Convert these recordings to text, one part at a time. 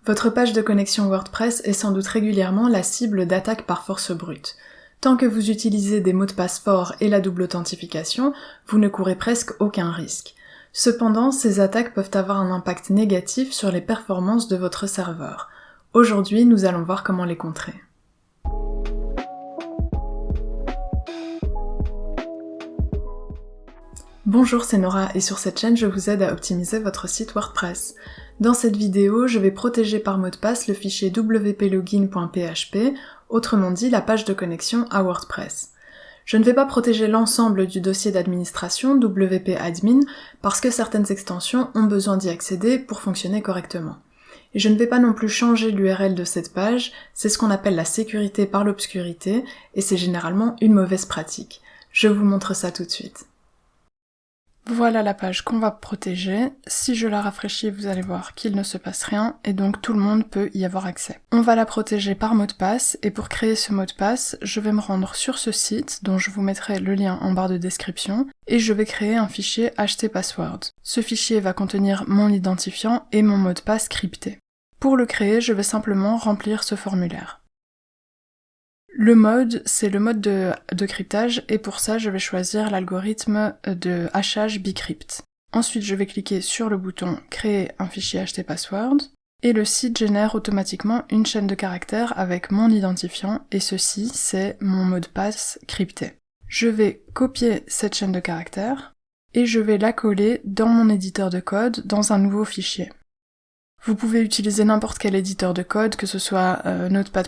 Votre page de connexion WordPress est sans doute régulièrement la cible d'attaques par force brute. Tant que vous utilisez des mots de passe forts et la double authentification, vous ne courez presque aucun risque. Cependant, ces attaques peuvent avoir un impact négatif sur les performances de votre serveur. Aujourd'hui, nous allons voir comment les contrer. Bonjour, c'est Nora et sur cette chaîne, je vous aide à optimiser votre site WordPress. Dans cette vidéo, je vais protéger par mot de passe le fichier wplogin.php, autrement dit la page de connexion à WordPress. Je ne vais pas protéger l'ensemble du dossier d'administration wp-admin parce que certaines extensions ont besoin d'y accéder pour fonctionner correctement. Et je ne vais pas non plus changer l'URL de cette page, c'est ce qu'on appelle la sécurité par l'obscurité et c'est généralement une mauvaise pratique. Je vous montre ça tout de suite. Voilà la page qu'on va protéger. Si je la rafraîchis, vous allez voir qu'il ne se passe rien et donc tout le monde peut y avoir accès. On va la protéger par mot de passe et pour créer ce mot de passe, je vais me rendre sur ce site dont je vous mettrai le lien en barre de description et je vais créer un fichier htpassword. Ce fichier va contenir mon identifiant et mon mot de passe crypté. Pour le créer, je vais simplement remplir ce formulaire. Le mode, c'est le mode de cryptage et pour ça, je vais choisir l'algorithme de hachage bcrypt. Ensuite, je vais cliquer sur le bouton « Créer un fichier htpassword » et le site génère automatiquement une chaîne de caractères avec mon identifiant et ceci, c'est mon mot de passe crypté. Je vais copier cette chaîne de caractères et je vais la coller dans mon éditeur de code dans un nouveau fichier. Vous pouvez utiliser n'importe quel éditeur de code, que ce soit Notepad++,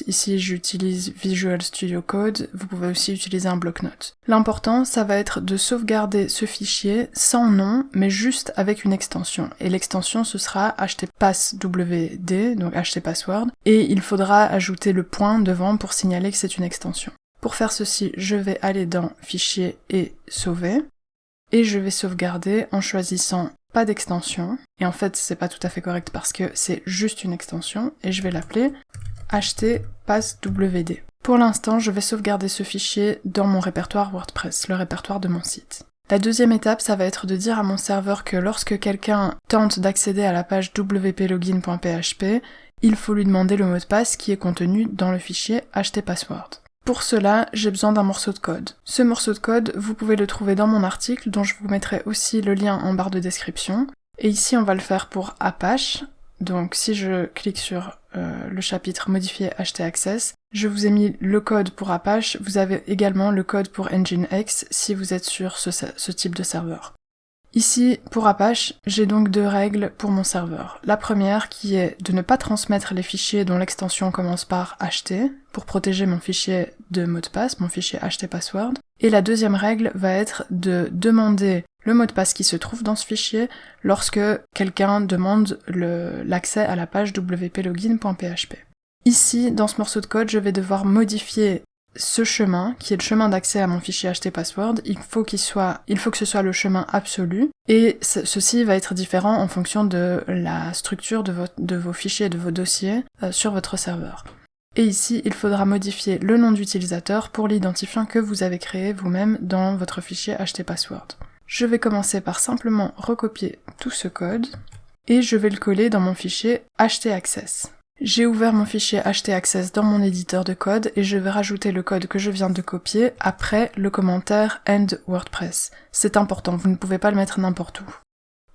ici j'utilise Visual Studio Code, vous pouvez aussi utiliser un bloc-notes. L'important, ça va être de sauvegarder ce fichier sans nom, mais juste avec une extension. Et l'extension, ce sera htpasswd, donc htpassword, et il faudra ajouter le point devant pour signaler que c'est une extension. Pour faire ceci, je vais aller dans Fichier et Sauver, et je vais sauvegarder en choisissant pas d'extension, et en fait c'est pas tout à fait correct parce que c'est juste une extension, et je vais l'appeler htpasswd. Pour l'instant, je vais sauvegarder ce fichier dans mon répertoire WordPress, le répertoire de mon site. La deuxième étape, ça va être de dire à mon serveur que lorsque quelqu'un tente d'accéder à la page wplogin.php, il faut lui demander le mot de passe qui est contenu dans le fichier htpassword. Pour cela, j'ai besoin d'un morceau de code. Ce morceau de code, vous pouvez le trouver dans mon article, dont je vous mettrai aussi le lien en barre de description. Et ici, on va le faire pour Apache. Donc si je clique sur le chapitre Modifier htaccess, je vous ai mis le code pour Apache, vous avez également le code pour Nginx si vous êtes sur ce type de serveur. Ici, pour Apache, j'ai donc deux règles pour mon serveur. La première qui est de ne pas transmettre les fichiers dont l'extension commence par ht, pour protéger mon fichier de mot de passe, mon fichier htpassword. Et la deuxième règle va être de demander le mot de passe qui se trouve dans ce fichier lorsque quelqu'un demande l'accès à la page wplogin.php. Ici, dans ce morceau de code, je vais devoir modifier ce chemin, qui est le chemin d'accès à mon fichier htpassword, il faut que ce soit le chemin absolu, et ceci va être différent en fonction de la structure de vos fichiers, de vos dossiers sur votre serveur. Et ici, il faudra modifier le nom d'utilisateur pour l'identifiant que vous avez créé vous-même dans votre fichier htpassword. Je vais commencer par simplement recopier tout ce code, et je vais le coller dans mon fichier htaccess. J'ai ouvert mon fichier htaccess dans mon éditeur de code et je vais rajouter le code que je viens de copier après le commentaire End WordPress. C'est important, vous ne pouvez pas le mettre n'importe où.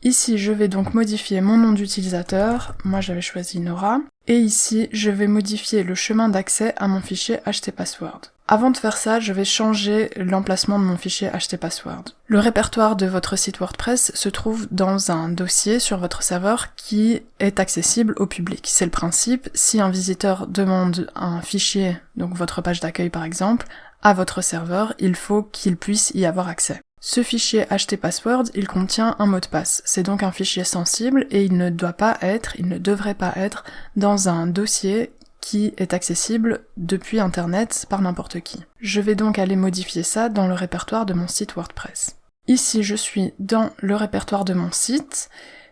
Ici, je vais donc modifier mon nom d'utilisateur, moi j'avais choisi Nora, et ici, je vais modifier le chemin d'accès à mon fichier htpassword. Avant de faire ça, je vais changer l'emplacement de mon fichier htpassword. Le répertoire de votre site WordPress se trouve dans un dossier sur votre serveur qui est accessible au public. C'est le principe, si un visiteur demande un fichier, donc votre page d'accueil par exemple, à votre serveur, il faut qu'il puisse y avoir accès. Ce fichier htpassword, il contient un mot de passe. C'est donc un fichier sensible et il ne devrait pas être dans un dossier qui est accessible depuis Internet par n'importe qui. Je vais donc aller modifier ça dans le répertoire de mon site WordPress. Ici, je suis dans le répertoire de mon site,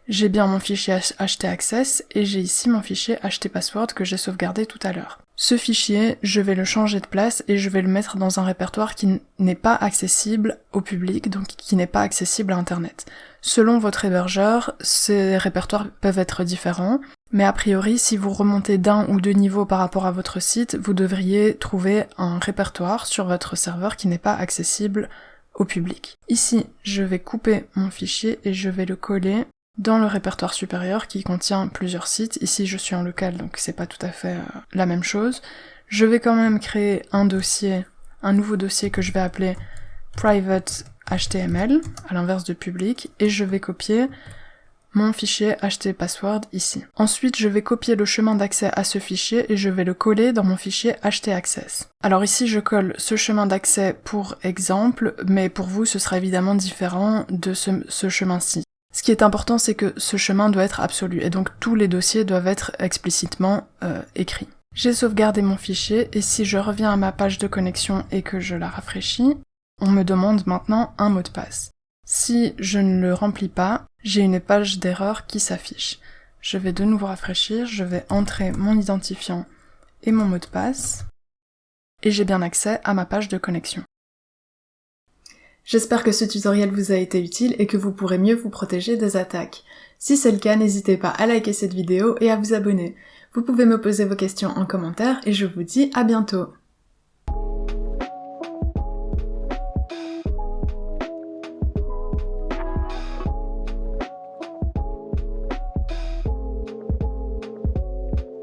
j'ai bien mon fichier htaccess et j'ai ici mon fichier htpassword que j'ai sauvegardé tout à l'heure. Ce fichier, je vais le changer de place et je vais le mettre dans un répertoire qui n'est pas accessible au public, donc qui n'est pas accessible à Internet. Selon votre hébergeur, ces répertoires peuvent être différents. Mais a priori, si vous remontez d'un ou deux niveaux par rapport à votre site, vous devriez trouver un répertoire sur votre serveur qui n'est pas accessible au public. Ici, je vais couper mon fichier et je vais le coller dans le répertoire supérieur qui contient plusieurs sites. Ici, je suis en local, donc c'est pas tout à fait la même chose. Je vais quand même créer un nouveau dossier que je vais appeler private HTML, à l'inverse de public, et je vais copier mon fichier htpassword ici. Ensuite, je vais copier le chemin d'accès à ce fichier et je vais le coller dans mon fichier htaccess. Alors ici, je colle ce chemin d'accès pour exemple, mais pour vous, ce sera évidemment différent de ce chemin-ci. Ce qui est important, c'est que ce chemin doit être absolu, et donc tous les dossiers doivent être explicitement écrits. J'ai sauvegardé mon fichier, et si je reviens à ma page de connexion et que je la rafraîchis, on me demande maintenant un mot de passe. Si je ne le remplis pas, j'ai une page d'erreur qui s'affiche. Je vais de nouveau rafraîchir, je vais entrer mon identifiant et mon mot de passe, et j'ai bien accès à ma page de connexion. J'espère que ce tutoriel vous a été utile et que vous pourrez mieux vous protéger des attaques. Si c'est le cas, n'hésitez pas à liker cette vidéo et à vous abonner. Vous pouvez me poser vos questions en commentaire et je vous dis à bientôt.